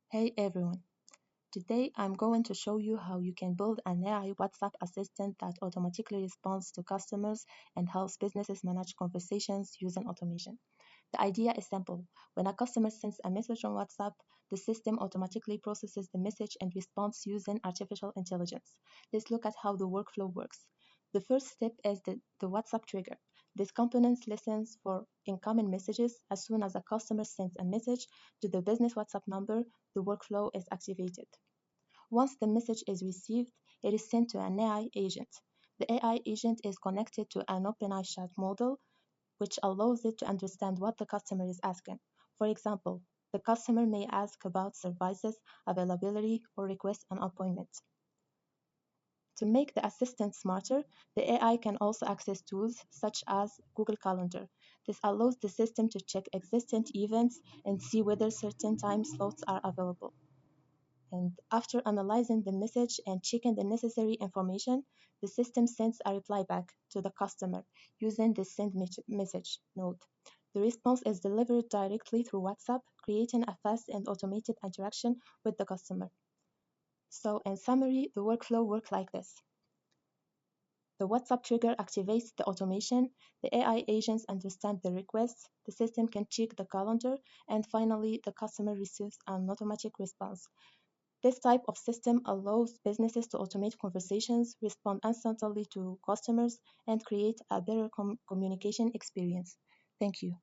Hey everyone, today I'm going to show you how you can build an AI WhatsApp assistant that automatically responds to customers and helps businesses manage conversations using automation. The idea is simple. When a customer sends a message on WhatsApp, the system automatically processes the message and responds using artificial intelligence. Let's look at how the workflow works. The first step is the WhatsApp trigger. This component listens for incoming messages. As soon as a customer sends a message to the business WhatsApp number, the workflow is activated. Once the message is received, it is sent to an AI agent. The AI agent is connected to an OpenAI chat model, which allows it to understand what the customer is asking. For example, the customer may ask about services, availability, or request an appointment. To make the assistant smarter, the AI can also access tools such as Google Calendar. This allows the system to check existing events and see whether certain time slots are available. And after analyzing the message and checking the necessary information, the system sends a reply back to the customer using the send message node. The response is delivered directly through WhatsApp, creating a fast and automated interaction with the customer. So, in summary, the workflow works like this. The WhatsApp trigger activates the automation, the AI agents understand the requests, the system can check the calendar, and finally, the customer receives an automatic response. This type of system allows businesses to automate conversations, respond instantly to customers, and create a better communication experience. Thank you.